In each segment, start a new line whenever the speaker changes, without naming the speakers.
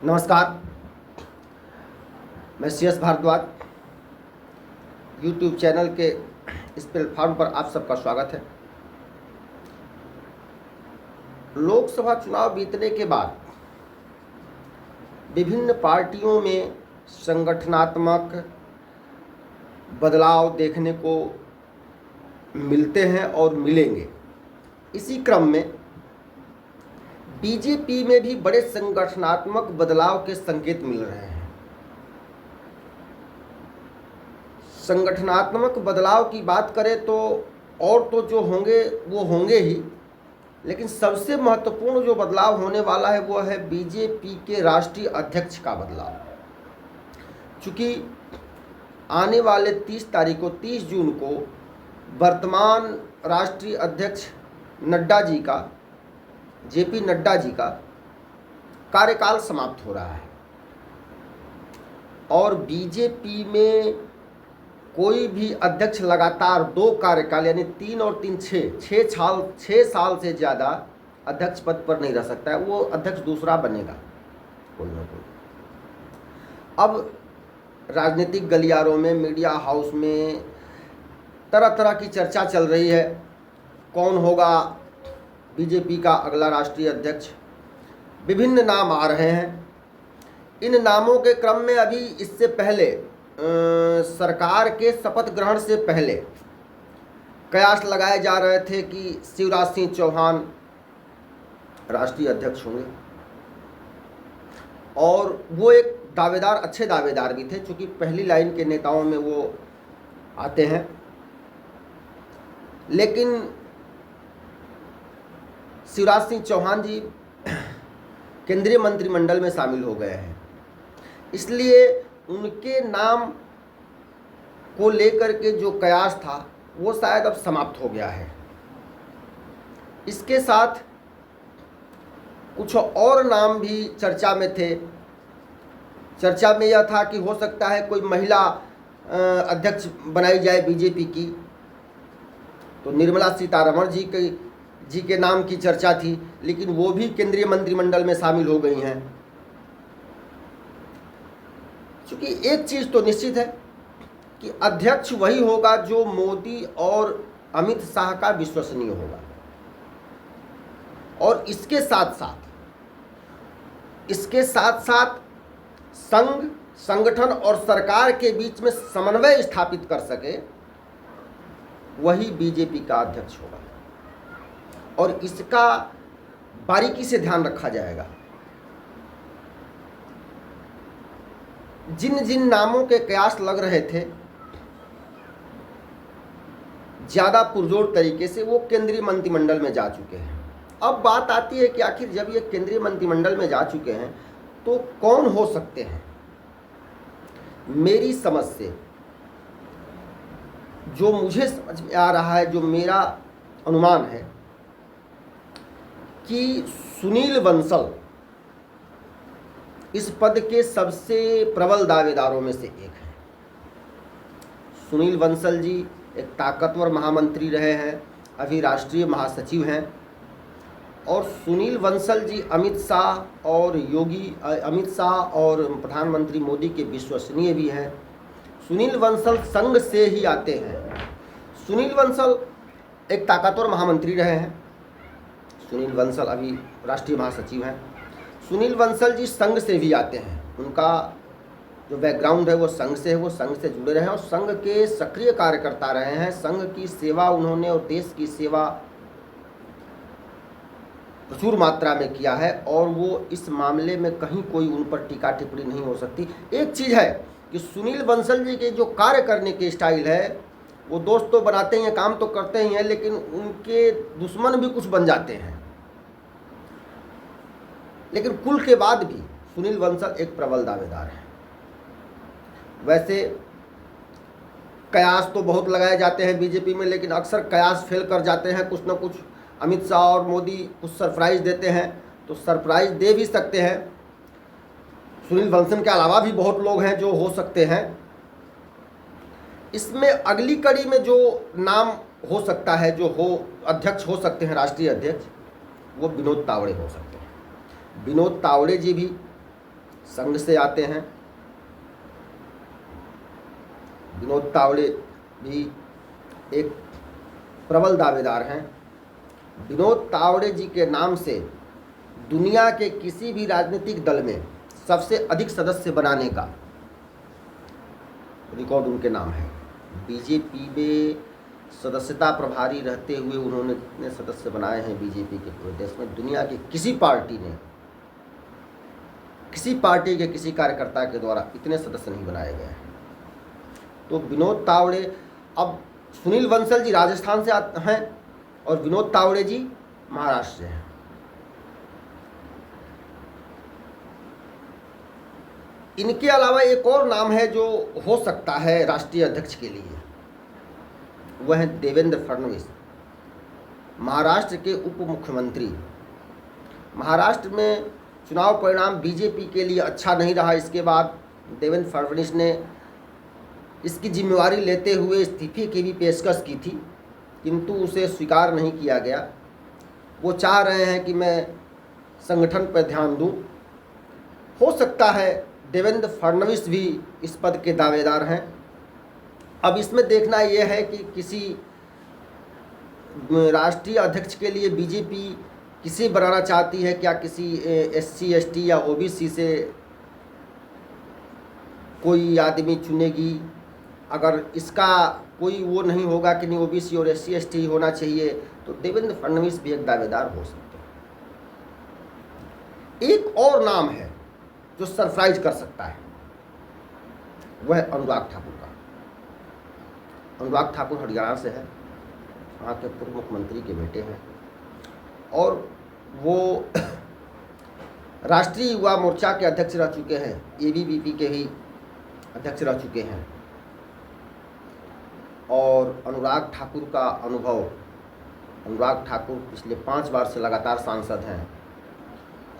नमस्कार। मैं C S Bhardwaj YouTube channel के इस प्लेटफॉर्म पर आप सबका स्वागत है। लोकसभा चुनाव बीतने के बाद विभिन्न पार्टियों में संगठनात्मक बदलाव देखने को मिलते हैं और मिलेंगे। इसी क्रम में बीजेपी में भी बड़े संगठनात्मक बदलाव के संकेत मिल रहे हैं। संगठनात्मक बदलाव की बात करें तो और तो जो होंगे वो होंगे ही, लेकिन सबसे महत्वपूर्ण जो बदलाव होने वाला है वो है बीजेपी के राष्ट्रीय अध्यक्ष का बदलाव। चूँकि आने वाले 30 जून को वर्तमान राष्ट्रीय अध्यक्ष नड्डा जी का, जेपी नड्डा जी का कार्यकाल समाप्त हो रहा है और बीजेपी में कोई भी अध्यक्ष लगातार 2 कार्यकाल यानी 3 और 3 6 साल से ज़्यादा अध्यक्ष पद पर नहीं रह सकता है। वो अध्यक्ष दूसरा बनेगा कोई ना कोई। अब राजनीतिक गलियारों में, मीडिया हाउस में तरह तरह की चर्चा चल रही है, कौन होगा बीजेपी का अगला राष्ट्रीय अध्यक्ष। विभिन्न नाम आ रहे हैं। इन नामों के क्रम में अभी इससे पहले सरकार के शपथ ग्रहण से पहले कयास लगाए जा रहे थे कि शिवराज सिंह चौहान राष्ट्रीय अध्यक्ष होंगे और वो एक दावेदार, अच्छे दावेदार भी थे, क्योंकि पहली लाइन के नेताओं में वो आते हैं। लेकिन शिवराज सिंह चौहान जी केंद्रीय मंत्रिमंडल में शामिल हो गए हैं, इसलिए उनके नाम को लेकर के जो कयास था वो शायद अब समाप्त हो गया है। इसके साथ कुछ और नाम भी चर्चा में थे। चर्चा में यह था कि हो सकता है कोई महिला अध्यक्ष बनाई जाए बीजेपी की, तो निर्मला सीतारमण जी के नाम की चर्चा थी, लेकिन वो भी केंद्रीय मंत्रिमंडल में शामिल हो गई हैं। क्योंकि एक चीज़ तो निश्चित है कि अध्यक्ष वही होगा जो मोदी और अमित शाह का विश्वसनीय होगा, और इसके साथ साथ संघ, संगठन और सरकार के बीच में समन्वय स्थापित कर सके, वही बीजेपी का अध्यक्ष होगा। और इसका बारीकी से ध्यान रखा जाएगा। जिन जिन नामों के कयास लग रहे थे ज़्यादा पुरजोर तरीके से, वो केंद्रीय मंत्रिमंडल में जा चुके हैं। अब बात आती है कि आखिर जब ये केंद्रीय मंत्रिमंडल में जा चुके हैं तो कौन हो सकते हैं। मेरी समझ से जो मुझे समझ में आ रहा है, जो मेरा अनुमान है कि सुनील बंसल इस पद के सबसे प्रबल दावेदारों में से एक हैं। सुनील बंसल जी एक ताकतवर महामंत्री रहे हैं, अभी राष्ट्रीय महासचिव हैं, और सुनील बंसल जी अमित शाह और प्रधानमंत्री मोदी के विश्वसनीय भी हैं। सुनील बंसल संघ से ही आते हैं। सुनील बंसल एक ताकतवर महामंत्री रहे हैं। सुनील बंसल अभी राष्ट्रीय महासचिव हैं। सुनील बंसल जी संघ से भी आते हैं। उनका जो बैकग्राउंड है वो संघ से है, वो संघ से जुड़े रहे हैं और संघ के सक्रिय कार्यकर्ता रहे हैं। संघ की सेवा उन्होंने और देश की सेवा प्रचुर मात्रा में किया है, और वो इस मामले में कहीं कोई उन पर टीका टिप्पणी नहीं हो सकती। एक चीज़ है कि सुनील बंसल जी के जो कार्य करने के स्टाइल है, वो दोस्त तो बनाते ही हैं, काम तो करते ही हैं, लेकिन उनके दुश्मन भी कुछ बन जाते हैं। लेकिन कुल के बाद भी सुनील बंसल एक प्रबल दावेदार है। वैसे कयास तो बहुत लगाए जाते हैं बीजेपी में, लेकिन अक्सर कयास फेल कर जाते हैं। कुछ ना कुछ अमित शाह और मोदी कुछ सरप्राइज़ देते हैं, तो सरप्राइज़ दे भी सकते हैं। सुनील बंसल के अलावा भी बहुत लोग हैं जो हो सकते हैं। इसमें अगली कड़ी में जो नाम हो सकता है, जो अध्यक्ष हो सकते हैं, राष्ट्रीय अध्यक्ष, वो विनोद तावड़े हो सकते हैं। विनोद तावड़े जी भी संघ से आते हैं। विनोद तावड़े भी एक प्रबल दावेदार हैं। विनोद तावड़े जी के नाम से दुनिया के किसी भी राजनीतिक दल में सबसे अधिक सदस्य बनाने का रिकॉर्ड उनके नाम है। बीजेपी में सदस्यता प्रभारी रहते हुए उन्होंने इतने सदस्य बनाए हैं बीजेपी के पूरे देश में, दुनिया की किसी पार्टी ने, किसी पार्टी के किसी कार्यकर्ता के द्वारा इतने सदस्य नहीं बनाए गए हैं। तो विनोद तावड़े, अब सुनील बंसल जी राजस्थान से हैं और विनोद तावड़े जी महाराष्ट्र से हैं। इनके अलावा एक और नाम है जो हो सकता है राष्ट्रीय अध्यक्ष के लिए, वह है देवेंद्र फडणवीस, महाराष्ट्र के उप मुख्यमंत्री। महाराष्ट्र में चुनाव परिणाम बीजेपी के लिए अच्छा नहीं रहा। इसके बाद देवेंद्र फडणवीस ने इसकी जिम्मेवारी लेते हुए इस्तीफे की भी पेशकश की थी, किंतु उसे स्वीकार नहीं किया गया। वो चाह रहे हैं कि मैं संगठन पर ध्यान दूं। हो सकता है देवेंद्र फडणवीस भी इस पद के दावेदार हैं। अब इसमें देखना यह है कि किसी राष्ट्रीय अध्यक्ष के लिए बीजेपी किसे बनाना चाहती है, क्या किसी SC ST या OBC से कोई आदमी चुनेगी। अगर इसका कोई वो नहीं होगा कि नहीं OBC और SC ST होना चाहिए, तो देवेंद्र फडणवीस भी एक दावेदार हो सकते हैं। एक और नाम है जो सरप्राइज कर सकता है, वह है अनुराग ठाकुर का। अनुराग ठाकुर हरियाणा से है, वहाँ के पूर्व मुख्यमंत्री के बेटे हैं और वो राष्ट्रीय युवा मोर्चा के अध्यक्ष रह चुके हैं, ABVP के भी अध्यक्ष रह चुके हैं। और अनुराग ठाकुर का अनुभव, अनुराग ठाकुर पिछले 5 बार से लगातार सांसद हैं।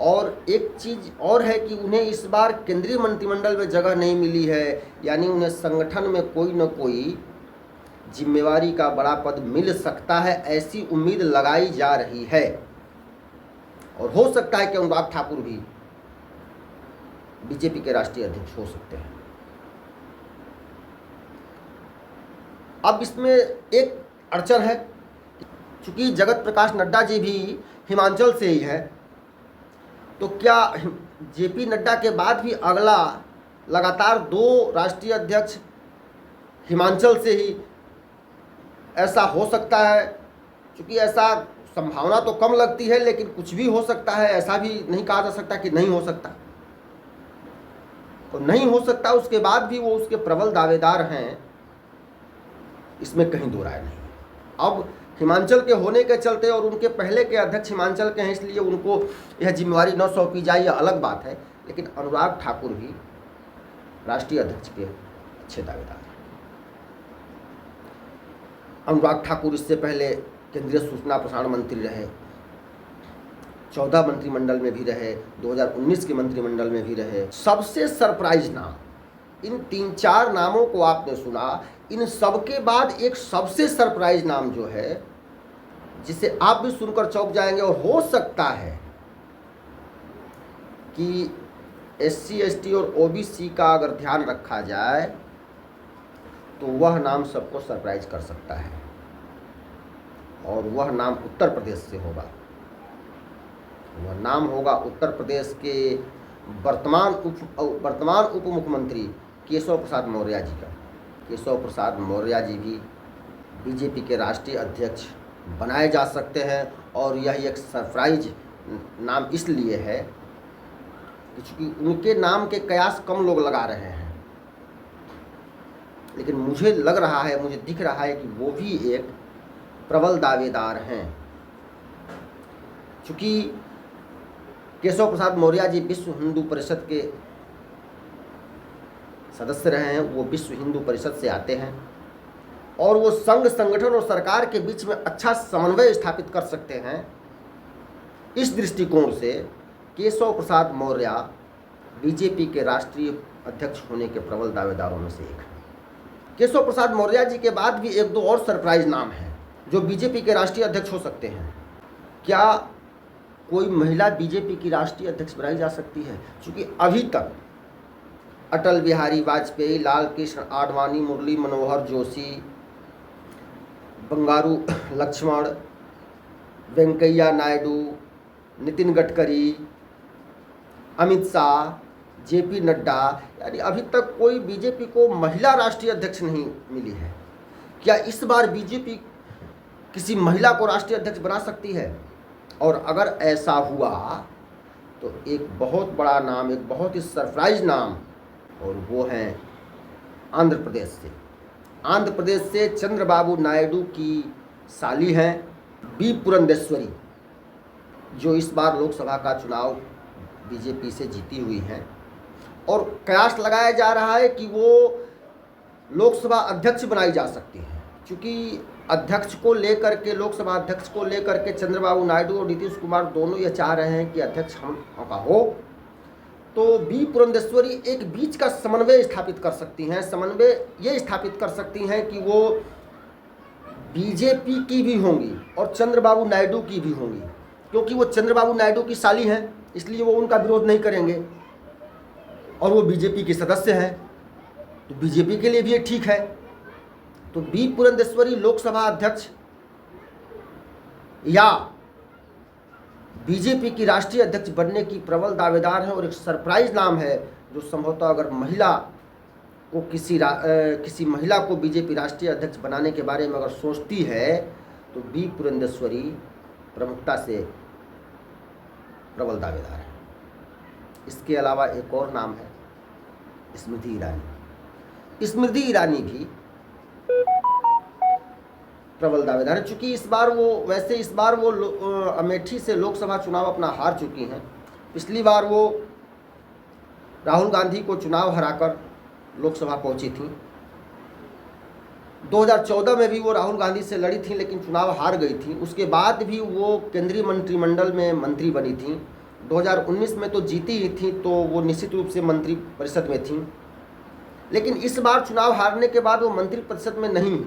और एक चीज़ और है कि उन्हें इस बार केंद्रीय मंत्रिमंडल में जगह नहीं मिली है, यानी उन्हें संगठन में कोई न कोई जिम्मेवारी का बड़ा पद मिल सकता है, ऐसी उम्मीद लगाई जा रही है। और हो सकता है कि अनुराग ठाकुर भी बीजेपी के राष्ट्रीय अध्यक्ष हो सकते हैं। अब इसमें एक अड़चन है, चूंकि जगत प्रकाश नड्डा जी भी हिमाचल से ही है, तो क्या JP नड्डा के बाद भी अगला लगातार 2 राष्ट्रीय अध्यक्ष हिमाचल से ही ऐसा हो सकता है। क्योंकि ऐसा संभावना तो कम लगती है, लेकिन कुछ भी हो सकता है, ऐसा भी नहीं कहा जा सकता कि नहीं हो सकता। तो नहीं हो सकता, उसके बाद भी वो उसके प्रबल दावेदार हैं, इसमें कहीं दो राय नहीं। अब हिमाचल के होने के चलते और उनके पहले के अध्यक्ष हिमाचल के हैं, इसलिए उनको यह जिम्मेवारी न सौंपी जाए, यह अलग बात है। लेकिन अनुराग ठाकुर भी राष्ट्रीय अध्यक्ष के अच्छे दावेदार हैं। अनुराग ठाकुर इससे पहले केंद्रीय सूचना प्रसारण मंत्री रहे, 14 मंत्रिमंडल में भी रहे, 2019 के मंत्रिमंडल में भी रहे। सबसे सरप्राइज नाम, इन 3-4 नामों को आपने सुना, इन सबके बाद एक सबसे सरप्राइज नाम जो है, जिसे आप भी सुनकर चौंक जाएंगे, और हो सकता है कि SC ST और OBC का अगर ध्यान रखा जाए तो वह नाम सबको सरप्राइज कर सकता है, और वह नाम उत्तर प्रदेश से होगा। वह नाम होगा उत्तर प्रदेश के वर्तमान उप मुख्यमंत्री केशव प्रसाद मौर्य जी का। केशव प्रसाद मौर्य जी भी बीजेपी के राष्ट्रीय अध्यक्ष बनाए जा सकते हैं, और यह एक सरप्राइज नाम इसलिए है कि चूँकि उनके नाम के कयास कम लोग लगा रहे हैं, लेकिन मुझे लग रहा है, मुझे दिख रहा है कि वो भी एक प्रबल दावेदार हैं। चूँकि केशव प्रसाद मौर्य जी विश्व हिंदू परिषद के सदस्य रहे हैं, वो विश्व हिंदू परिषद से आते हैं, और वो संघ, संगठन और सरकार के बीच में अच्छा समन्वय स्थापित कर सकते हैं। इस दृष्टिकोण से केशव प्रसाद मौर्य बीजेपी के राष्ट्रीय अध्यक्ष होने के प्रबल दावेदारों में से एक है। केशव प्रसाद मौर्य जी के बाद भी 1-2 और सरप्राइज नाम हैं जो बीजेपी के राष्ट्रीय अध्यक्ष हो सकते हैं। क्या कोई महिला बीजेपी की राष्ट्रीय अध्यक्ष बनाई जा सकती है? क्योंकि अभी तक अटल बिहारी वाजपेयी, लाल कृष्ण आडवाणी, मुरली मनोहर जोशी, बंगारू लक्ष्मण, वेंकैया नायडू, नितिन गडकरी, अमित शाह, जेपी नड्डा, यानी अभी तक कोई बीजेपी को महिला राष्ट्रीय अध्यक्ष नहीं मिली है। क्या इस बार बीजेपी किसी महिला को राष्ट्रीय अध्यक्ष बना सकती है? और अगर ऐसा हुआ तो एक बहुत बड़ा नाम, एक बहुत ही सरप्राइज नाम, और वो है आंध्र प्रदेश से। आंध्र प्रदेश से चंद्रबाबू नायडू की साली हैं बी पुरंदेश्वरी, जो इस बार लोकसभा का चुनाव बीजेपी से जीती हुई हैं, और कयास लगाया जा रहा है कि वो लोकसभा अध्यक्ष बनाई जा सकती हैं। क्योंकि अध्यक्ष को लेकर के, लोकसभा अध्यक्ष को लेकर के चंद्रबाबू नायडू और नीतीश कुमार दोनों ये चाह रहे हैं कि अध्यक्ष हम हो, तो बी पुरंदेश्वरी एक बीच का समन्वय स्थापित कर सकती हैं। समन्वय ये स्थापित कर सकती हैं कि वो बीजेपी की भी होंगी और चंद्रबाबू नायडू की भी होंगी, क्योंकि वो चंद्रबाबू नायडू की साली हैं, इसलिए वो उनका विरोध नहीं करेंगे, और वो बीजेपी के सदस्य हैं, तो बीजेपी के लिए भी ये ठीक है। तो बी पुरंदेश्वरी लोकसभा अध्यक्ष या बीजेपी की राष्ट्रीय अध्यक्ष बनने की प्रबल दावेदार हैं, और एक सरप्राइज नाम है जो संभवतः अगर महिला को किसी महिला को बीजेपी राष्ट्रीय अध्यक्ष बनाने के बारे में अगर सोचती है तो बी पुरंदेश्वरी प्रमुखता से प्रबल दावेदार है। इसके अलावा एक और नाम है स्मृति ईरानी। स्मृति ईरानी भी प्रबल दावेदार है, चूँकि इस बार वो अमेठी से लोकसभा चुनाव अपना हार चुकी हैं। पिछली बार वो राहुल गांधी को चुनाव हराकर लोकसभा पहुंची थी। 2014 में भी वो राहुल गांधी से लड़ी थी, लेकिन चुनाव हार गई थी। उसके बाद भी वो केंद्रीय मंत्रिमंडल में मंत्री बनी थी। 2019 में तो जीती ही थी, तो वो निश्चित रूप से मंत्री परिषद में थी, लेकिन इस बार चुनाव हारने के बाद वो मंत्री परिषद में नहीं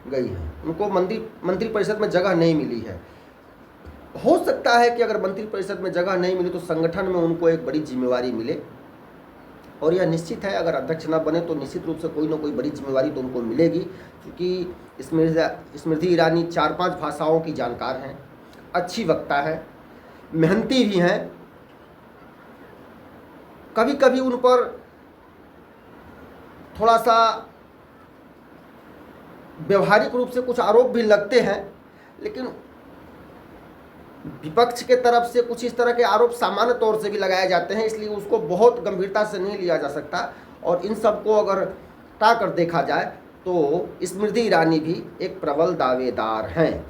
गई है। उनको मंत्री परिषद में जगह नहीं मिली है। हो सकता है कि अगर मंत्री परिषद में जगह नहीं मिली तो संगठन में उनको एक बड़ी जिम्मेवारी मिले, और यह निश्चित है अगर अध्यक्ष न बने तो निश्चित रूप से कोई ना कोई बड़ी जिम्मेवारी तो उनको मिलेगी, क्योंकि स्मृति ईरानी 4-5 भाषाओं की जानकार हैं, अच्छी वक्ता है, मेहनती भी हैं। कभी कभी उन पर थोड़ा सा व्यवहारिक रूप से कुछ आरोप भी लगते हैं, लेकिन विपक्ष के तरफ से कुछ इस तरह के आरोप सामान्य तौर से भी लगाए जाते हैं, इसलिए उसको बहुत गंभीरता से नहीं लिया जा सकता। और इन सब को अगर हटा कर देखा जाए तो स्मृति ईरानी भी एक प्रबल दावेदार हैं।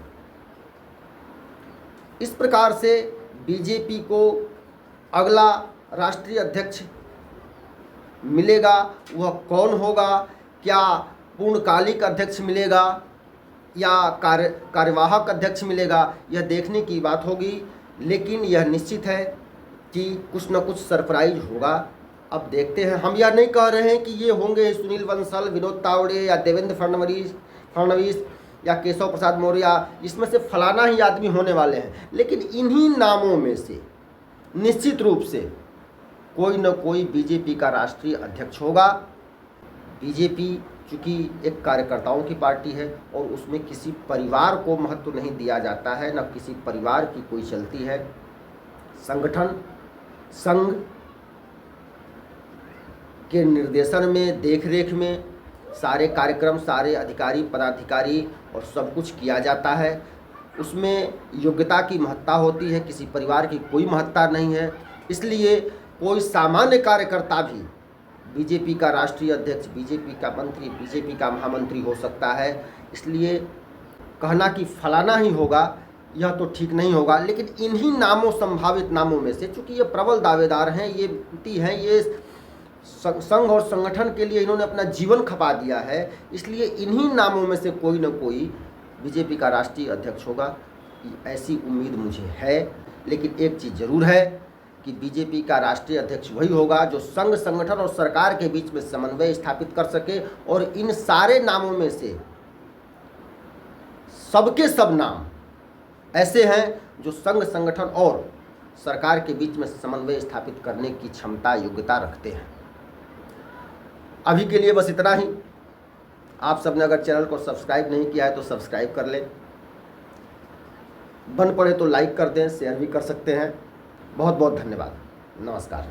इस प्रकार से बीजेपी को अगला राष्ट्रीय अध्यक्ष मिलेगा, वह कौन होगा? क्या पूर्णकालिक अध्यक्ष मिलेगा या कार्यवाहक अध्यक्ष मिलेगा? यह देखने की बात होगी, लेकिन यह निश्चित है कि कुछ न कुछ सरप्राइज होगा। अब देखते हैं। हम यह नहीं कह रहे हैं कि ये होंगे सुनील बंसल, विनोद तावड़े या देवेंद्र फडणवीस या केशव प्रसाद मौर्य, इसमें से फलाना ही आदमी होने वाले हैं, लेकिन इन्हीं नामों में से निश्चित रूप से कोई न कोई बीजेपी का राष्ट्रीय अध्यक्ष होगा। बीजेपी चूँकि एक कार्यकर्ताओं की पार्टी है और उसमें किसी परिवार को महत्व नहीं दिया जाता है, न किसी परिवार की कोई चलती है। संगठन, संघ के निर्देशन में, देखरेख में सारे कार्यक्रम, सारे अधिकारी, पदाधिकारी और सब कुछ किया जाता है। उसमें योग्यता की महत्ता होती है, किसी परिवार की कोई महत्ता नहीं है। इसलिए कोई सामान्य कार्यकर्ता भी बीजेपी का राष्ट्रीय अध्यक्ष, बीजेपी का मंत्री, बीजेपी का महामंत्री हो सकता है। इसलिए कहना कि फलाना ही होगा यह तो ठीक नहीं होगा, लेकिन इन्हीं नामों, संभावित नामों में से, चूँकि ये प्रबल दावेदार हैं, ये व्यक्ति हैं, ये संघ और संगठन के लिए इन्होंने अपना जीवन खपा दिया है, इसलिए इन्हीं नामों में से कोई न कोई बीजेपी का राष्ट्रीय अध्यक्ष होगा, ऐसी उम्मीद मुझे है। लेकिन एक चीज़ ज़रूर है कि बीजेपी का राष्ट्रीय अध्यक्ष वही होगा जो संघ, संगठन और सरकार के बीच में समन्वय स्थापित कर सके। और इन सारे नामों में से सबके सब नाम ऐसे हैं जो संघ, संगठन और सरकार के बीच में समन्वय स्थापित करने की क्षमता, योग्यता रखते हैं। अभी के लिए बस इतना ही। आप सबने अगर चैनल को सब्सक्राइब नहीं किया है तो सब्सक्राइब कर लें, बन पड़े तो लाइक कर दें, शेयर भी कर सकते हैं। बहुत बहुत धन्यवाद। नमस्कार।